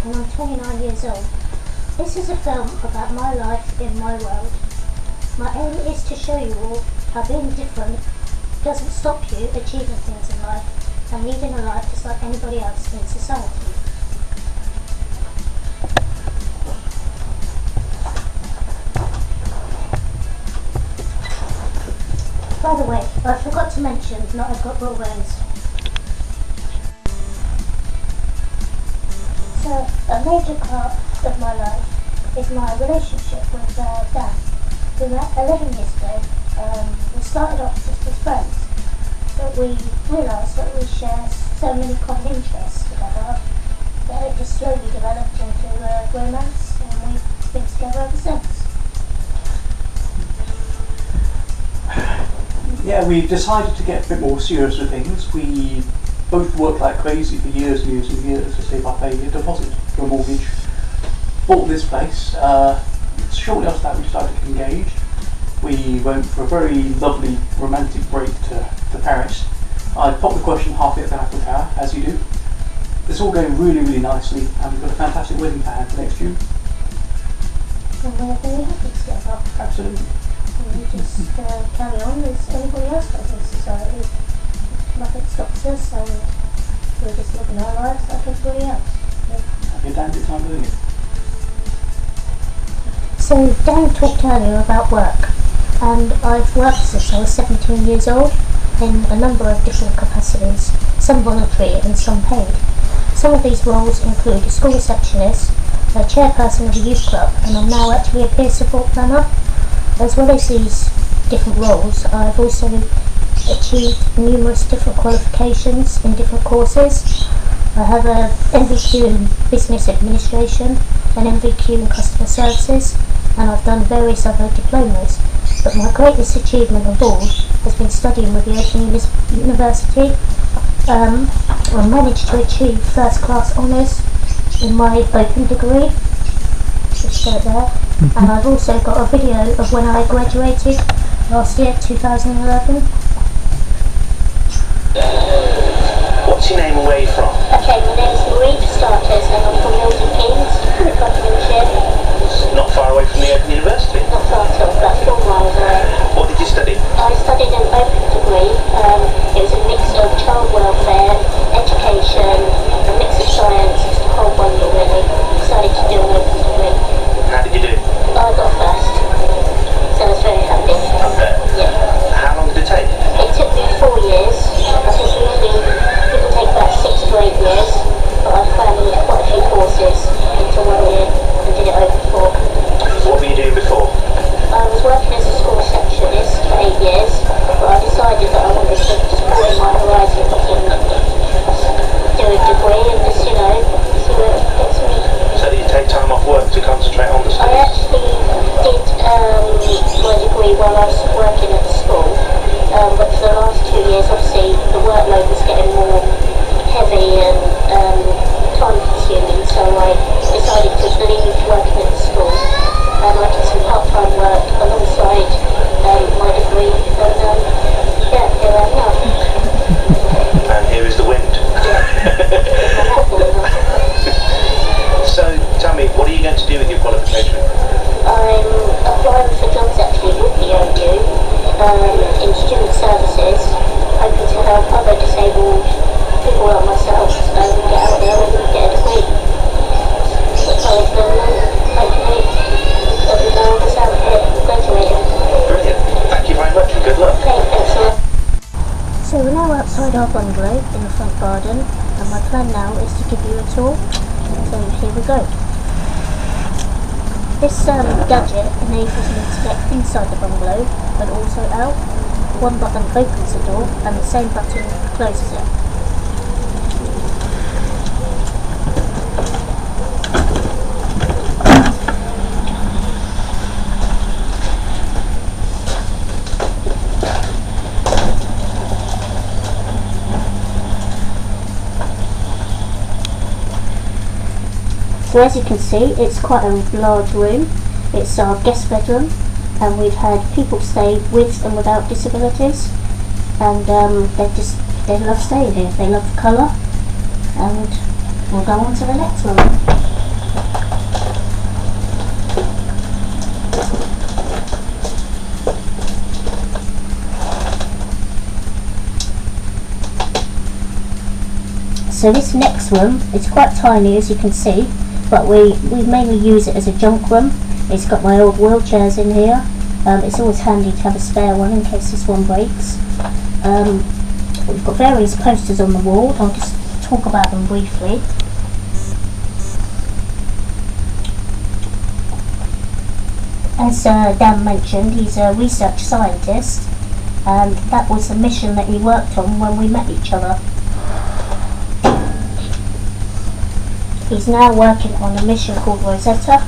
and I'm 29 years old. This is a film about my life in my world. My aim is to show you all how being different doesn't stop you achieving things in life and leading a life just like anybody else in society. By the way, I forgot to mention that I've got broad wings. So, a major part of my life is my relationship with Dan. We met 11 years ago. We started off just as friends, but we realised that we share so many common interests together that it just slowly developed into a romance, and we've been together ever since. Yeah, we decided to get a bit more serious with things. We both worked like crazy for years and years and years to save up a deposit for a mortgage. Bought this place. Shortly after that we started to get engaged. We went for a very lovely romantic break to Paris. I popped the question halfway up the Eiffel Tower, as you do. It's all going really, really nicely, and we've got a fantastic wedding planned for next June. And we're very happy together. Absolutely. And we just carry on as anybody else does in society. Nothing stops us, and we're just living our lives like everybody else. Have a damn good time doing it. So Dan talked earlier about work, and I've worked since I was 17 years old in a number of different capacities, some voluntary and some paid. Some of these roles include a school receptionist, a chairperson of a youth club, and I'm now actually a peer support planner. As well as these different roles, I've also achieved numerous different qualifications in different courses. I have an MVQ in Business Administration, an MVQ in Customer Services, and I've done various other diplomas. But my greatest achievement of all has been studying with the Open University. I managed to achieve first class honours in my Open degree, just show it there. And I've also got a video of when I graduated last year, 2011. What's your name and where are you from? Okay, my name's Marie for starters, and I'm from Milton Keynes, Buckinghamshire. Not far away from the Open University. Not far at all, about 4 miles away. What did you study? I studied an Open degree. It was a mix of child welfare, education, a mix of science, just a whole bundle really. Decided to do an Open degree. How did you do? I got first, so I was very happy. Okay. Yeah. How long did it take? It took me 4 years. I think usually people take about 6 to 8 years, but I crammed quite a few courses into 1 year and did it over 4. What were you doing before? I was working as a school receptionist for 8 years, but I decided that I wanted to just broaden my horizons and do a degree and just, see where it gets me. So did you take time off work to concentrate on the I studies? actually did my degree while I was working at the school, but for the last 2 years, obviously, the workload was getting more heavy and time consuming, so I decided to leave working at the school. I did some part-time work alongside my degree, and yeah, here I am now. And here is the wind. So tell me, what are you going to do with your qualification? I'm applying for jobs actually with the OU in student services, hoping to help other disabled people like myself get out there and get a degree. Hopefully every now and then out here graduating. Brilliant. Thank you very much and good luck. Okay, thanks a lot. So we're now outside our bungalow in the front garden, and my plan now is to give you a tour. So here we go. This gadget enables me to get inside the bungalow, but also out. One button opens the door, and the same button closes it. So as you can see, it's quite a large room. It's our guest bedroom, and we've had people stay with and without disabilities, and they love staying here. They love the colour, and we'll go on to the next one. So this next room is quite tiny, as you can see, but we mainly use it as a junk room. It's got my old wheelchairs in here. It's always handy to have a spare one in case this one breaks. We've got various posters on the wall. I'll just talk about them briefly. As Dan mentioned, he's a research scientist, and that was the mission that he worked on when we met each other. He's now working on a mission called Rosetta,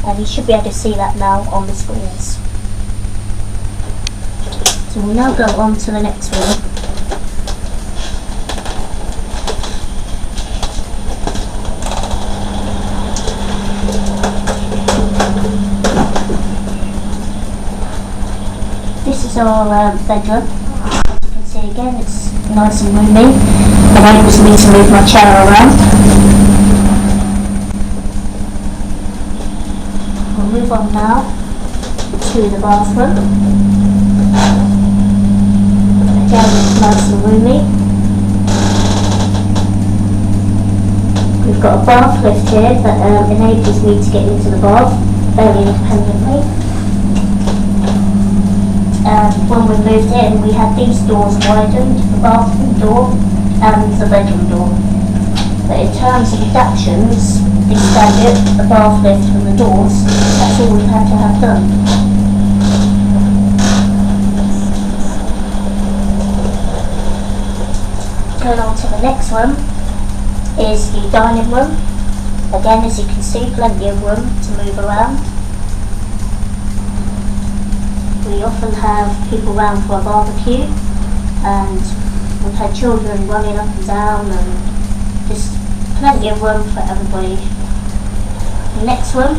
and you should be able to see that now on the screens. So we'll now go on to the next room. This is our bedroom. As you can see again, it's nice and roomy. It enables me to move my chair around. We'll move on now to the bathroom. Again, it's nice and roomy. We've got a bath lift here that enables me to get into the bath very independently. When we moved in, we had these doors widened, the bathroom door and the bedroom door. But in terms of adaptations, the gadget, the bath lift and the doors, that's all we've had to have done. Going on to the next room is the dining room. Again, as you can see, plenty of room to move around. We often have people round for a barbecue, and we've had children running up and down, and just plenty of room for everybody. The next room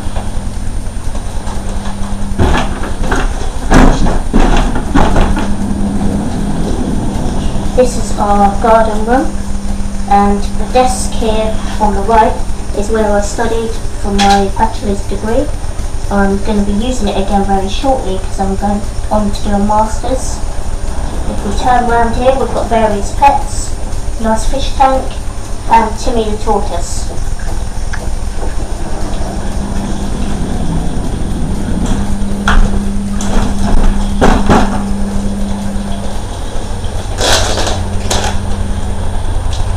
this is our garden room, and the desk here on the right is where I studied for my bachelor's degree. I'm going to be using it again very shortly because I'm going on to do a master's. If we turn around here, we've got various pets, nice fish tank, and Timmy the tortoise.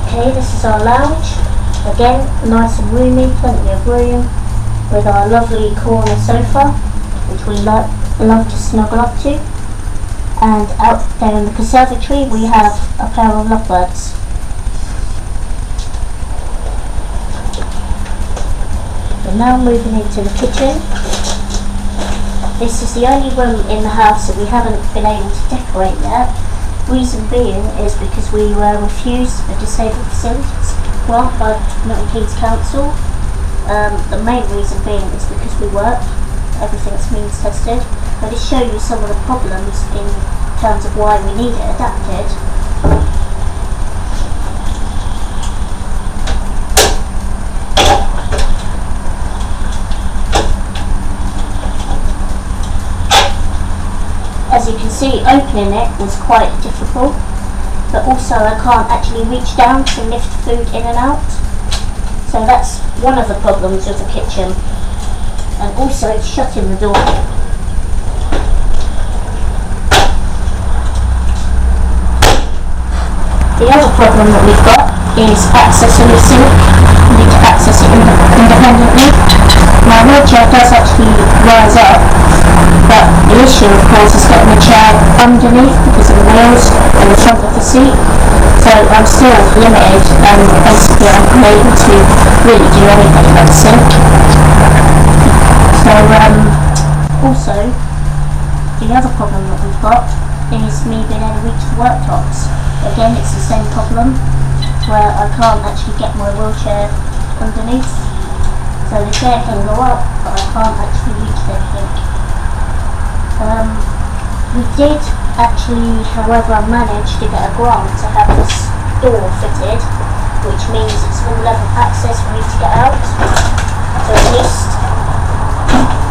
Okay, this is our lounge. Again, nice and roomy, plenty of room, with our lovely corner sofa, which we love to snuggle up to. And out there in the conservatory we have a pair of lovebirds. We're now moving into the kitchen. This is the only room in the house that we haven't been able to decorate yet. Reason being is because we were refused a disabled facilities grant by Milton Keynes Council. The main reason being is because we work, everything's means tested. I'll just show you some of the problems in terms of why we need it adapted. As you can see, opening it was quite difficult, but also I can't actually reach down to lift food in and out. So that's one of the problems with the kitchen. And also shutting the door. The other problem that we've got is accessing the sink. We need to access it independently. My wheelchair does actually rise up, but the issue of course is getting the chair underneath because of the wheels and the front of the seat. So I'm still limited, and basically I'm unable to really do anything about the sink. So also the other problem that we've got is me being able to reach the worktops. Again, it's the same problem where I can't actually get my wheelchair underneath. So the chair can go up, but I can't actually reach anything. We did actually, however, manage to get a grant to have this door fitted, which means it's full level access for me to get out, to at least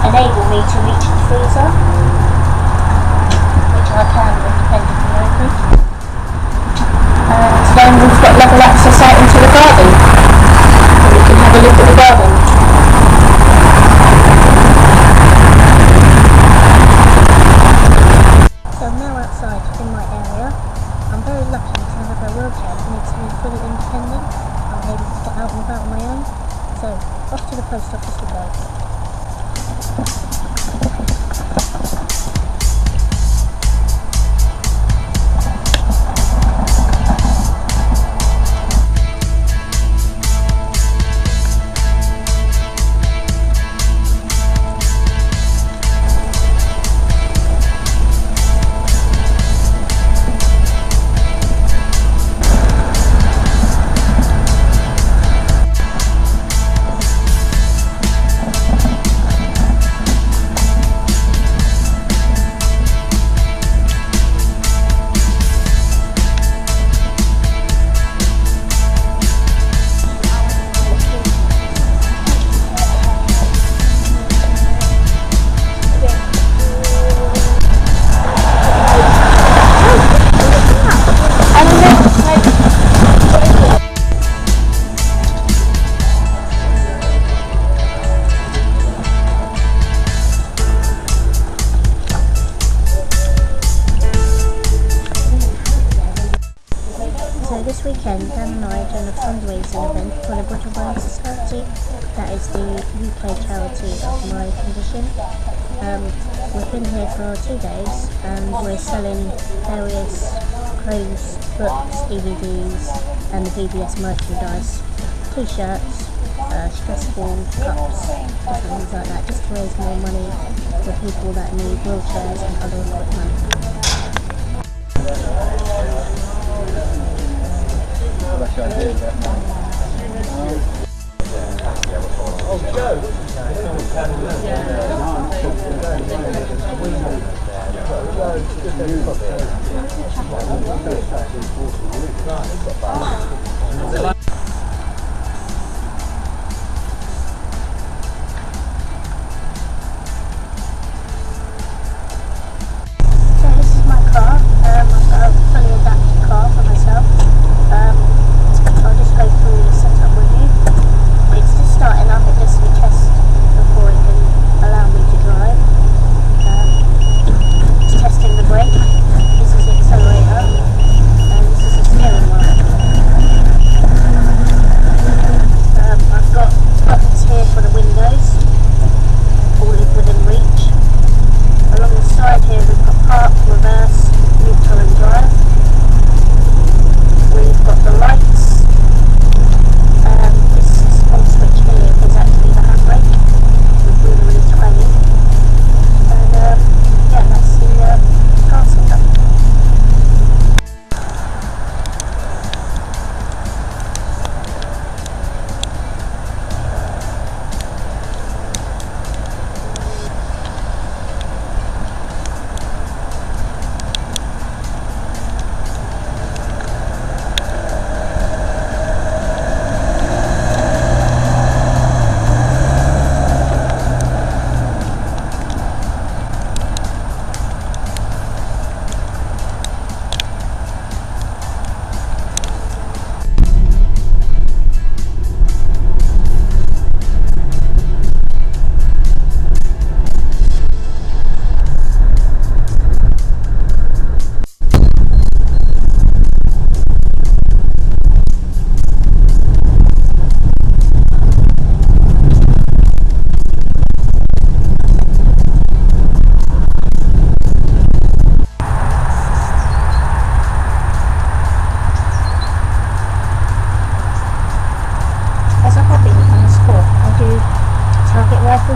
enable me to reach the freezer, which I can independently open. Today we've got level access out into the garden. We can have a look at the garden. So I'm now outside in my area. I'm very lucky to have a wheelchair that makes me fully independent. I'm able to get out and about on my own. So off to the post office we go. So this weekend, Dan and I are doing a fundraising event for the Butterworm Society. That is the UK charity of my condition. We've been here for 2 days and we're selling various clothes, books, DVDs and the VBS merchandise, t-shirts, stress balls, cups, different things like that, just to raise more money for people that need wheelchairs and other equipment.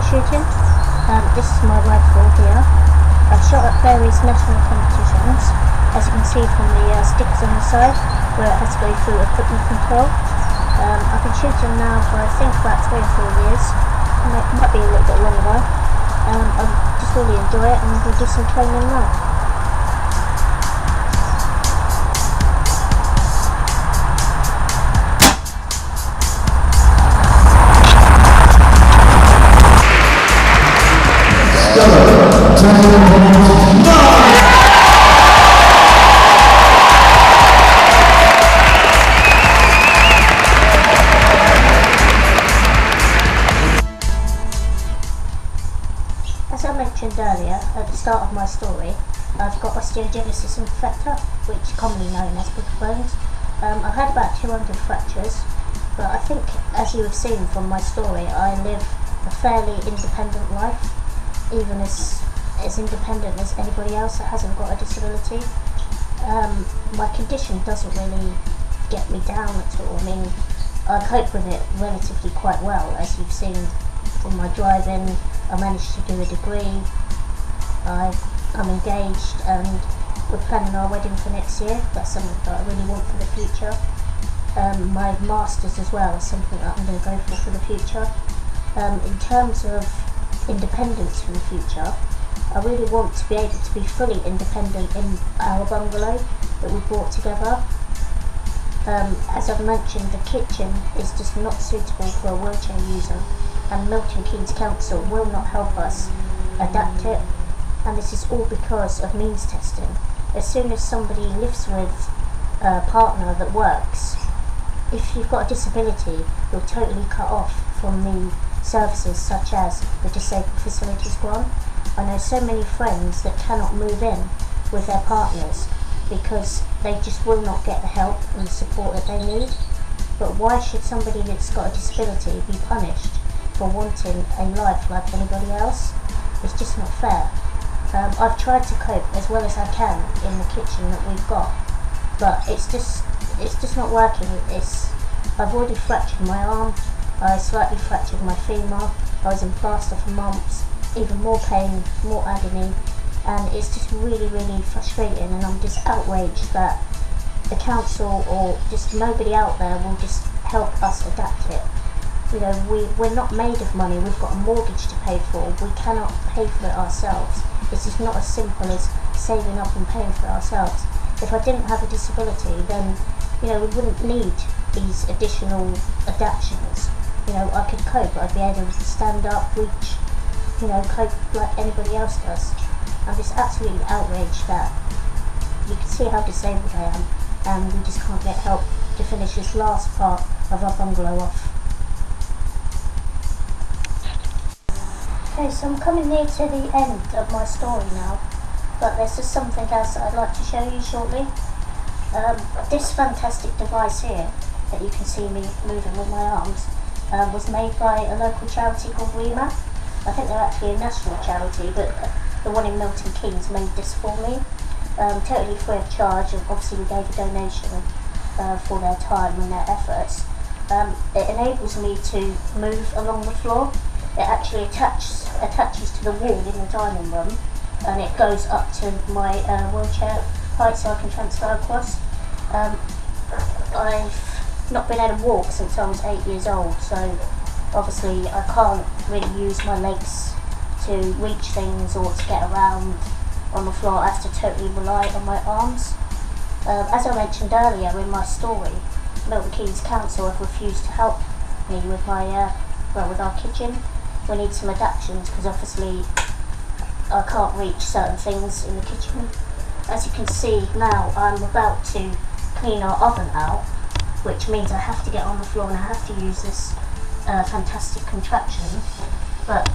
Shooting. This is my rifle here. I've shot at various national competitions, as you can see from the stickers on the side, where it has to go through equipment control. I've been shooting now for I think about 3 or 4 years. It might be a little bit longer. I just really enjoy it and we'll do some training now. start of my story, I've got osteogenesis imperfecta, which is commonly known as brittle bones. I've had about 200 fractures, but I think, as you have seen from my story, I live a fairly independent life, even as independent as anybody else that hasn't got a disability. My condition doesn't really get me down at all. I mean, I cope with it relatively quite well, as you've seen from my driving. I managed to do a degree, I'm engaged, and we're planning our wedding for next year. That's something that I really want for the future. My masters as well is something that I'm going to go for the future. In terms of independence for the future, I really want to be able to be fully independent in our bungalow that we brought together. As I've mentioned, the kitchen is just not suitable for a wheelchair user, and Milton Keynes Council will not help us adapt it, and this is all because of means testing. As soon as somebody lives with a partner that works, if you've got a disability, you're totally cut off from the services such as the Disabled Facilities Grant. I know so many friends that cannot move in with their partners because they just will not get the help and the support that they need. But why should somebody that's got a disability be punished for wanting a life like anybody else? It's just not fair. I've tried to cope as well as I can in the kitchen that we've got, but it's just not working. I've already fractured my arm, I slightly fractured my femur, I was in plaster for months, even more pain, more agony, and it's just really, really frustrating, and I'm just outraged that the council or just nobody out there will just help us adapt it. You know, we're not made of money, we've got a mortgage to pay for, we cannot pay for it ourselves. It's just not as simple as saving up and paying for it ourselves. If I didn't have a disability, then, you know, we wouldn't need these additional adaptations. You know, I could cope, I'd be able to stand up, reach, you know, cope like anybody else does. I'm just absolutely outraged that you can see how disabled I am, and we just can't get help to finish this last part of our bungalow off. Okay, so I'm coming near to the end of my story now, but there's just something else that I'd like to show you shortly. This fantastic device here that you can see me moving with my arms was made by a local charity called WEMA. I think they're actually a national charity, but the one in Milton Keynes made this for me, totally free of charge, and obviously we gave a donation for their time and their efforts. It enables me to move along the floor. It actually attaches to the wall in the dining room, and it goes up to my wheelchair height so I can transfer across. I've not been able to walk since I was 8 years old, so obviously I can't really use my legs to reach things or to get around on the floor. I have to totally rely on my arms. As I mentioned earlier in my story, Milton Keynes Council have refused to help me with my with our kitchen. We need some adaptations because obviously I can't reach certain things in the kitchen. As you can see now, I'm about to clean our oven out, which means I have to get on the floor and I have to use this fantastic contraption, but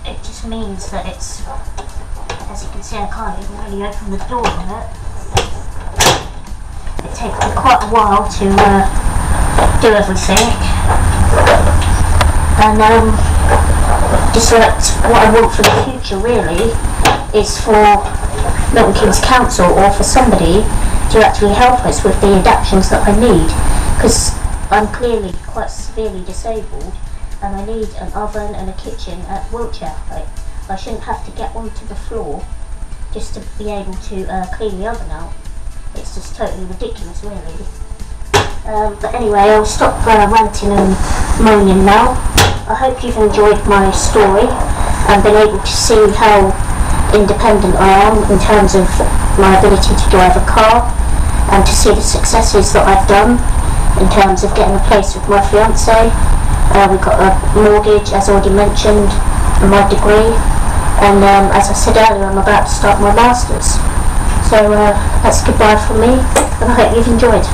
it just means that it's, as you can see, I can't even really open the door on it. It takes me quite a while to do everything, and just what I want for the future really is for Milton Keynes Council or for somebody to actually help us with the adaptations that I need, because I'm clearly quite severely disabled and I need an oven and a kitchen at wheelchair height. I shouldn't have to get onto the floor just to be able to clean the oven out. It's just totally ridiculous really. But anyway, I'll stop ranting and moaning now. I hope you've enjoyed my story and been able to see how independent I am in terms of my ability to drive a car, and to see the successes that I've done in terms of getting a place with my fiance. We've got a mortgage, as already mentioned, and my degree, and as I said earlier, I'm about to start my masters. So that's goodbye from me, and I hope you've enjoyed.